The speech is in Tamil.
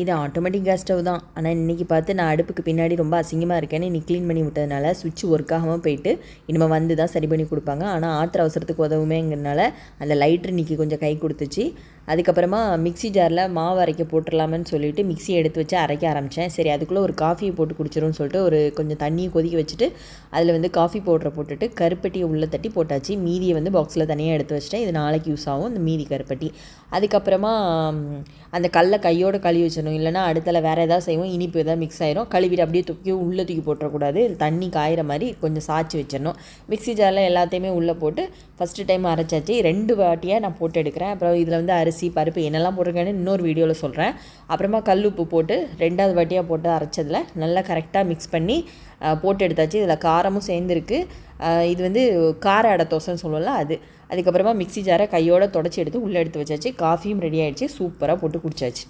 இது ஆட்டோமேட்டிக் கேஸ் ஸ்டவ் தான். ஆனால் இன்றைக்கி பார்த்து நான் அடுப்புக்கு பின்னாடி ரொம்ப அசிங்கமாக இருக்கேன்னு இன்னைக்கு க்ளீன் பண்ணி விட்டதுனால சுவிட்ச் ஒர்க் ஆகாமல் போயிட்டு இனிமேல் வந்து தான் சரி பண்ணி கொடுப்பாங்க. ஆனால் ஆத்திர அவசரத்துக்கு உதவுமேங்கிறதுனால அந்த லைட்ரு இன்றைக்கி கொஞ்சம் கை கொடுத்துச்சு. அதுக்கப்புறமா மிக்ஸி ஜாரில் மாவு அரைக்க போட்டுடலாமன்னு சொல்லிவிட்டு மிக்ஸி எடுத்து வச்சு அரைக்க ஆரம்பித்தேன். சரி அதுக்குள்ளே ஒரு காஃபியை போட்டு குடிச்சிரும்னு சொல்லிட்டு ஒரு கொஞ்சம் தண்ணியை கொதிக்க வச்சுட்டு அதில் வந்து காஃபி பவுடரை போட்டுட்டு கருப்பட்டியை உள்ளே தட்டி போட்டாச்சு. மீதியை வந்து பாக்ஸில் தனியாக எடுத்து வச்சிட்டேன். இது நாளைக்கு யூஸ் ஆகும் இந்த மீதி கருப்பட்டி. அதுக்கப்புறமா அந்த கல்லை கையோடு கழுவி வச்சிடணும், இல்லைனா அடுத்தல வேறு எதாவது செய்வோம் இனிப்பு எதாவது மிக்ஸ் ஆயிரும். கழுவிட்டு அப்படியே உள்ளே தூக்கி போட்டுறக்கூடாது. தண்ணி காயிற மாதிரி கொஞ்சம் சாய்ச்சி வச்சிடணும். மிக்ஸி ஜாரில் எல்லாத்தையுமே உள்ளே போட்டு ஃபஸ்ட்டு டைம் அரைச்சாச்சு. 2 வாட்டியாக நான் போட்டு எடுக்கிறேன். அப்புறம் இதில் வந்து அரிசி பருப்பு என்னெல்லாம் போட்டிருக்கேன்னு இன்னொரு வீடியோவில் சொல்கிறேன். அப்புறமா கல் உப்பு போட்டு 2வது வாட்டியாக போட்டு அரைச்சதில் நல்லா கரெக்டாக மிக்ஸ் பண்ணி போட்டு எடுத்தாச்சு. இதில் காரமும் சேர்ந்துருக்கு. இது வந்து கார அடை தோசைன்னு சொல்லுவோம்ல அது. அதுக்கப்புறமா மிக்ஸி ஜாரை கையோடு தொடச்சி எடுத்து உள்ளே எடுத்து வச்சாச்சு. காஃபியும் ரெடி ஆகிடுச்சு. சூப்பராக போட்டு குடிச்சாச்சு.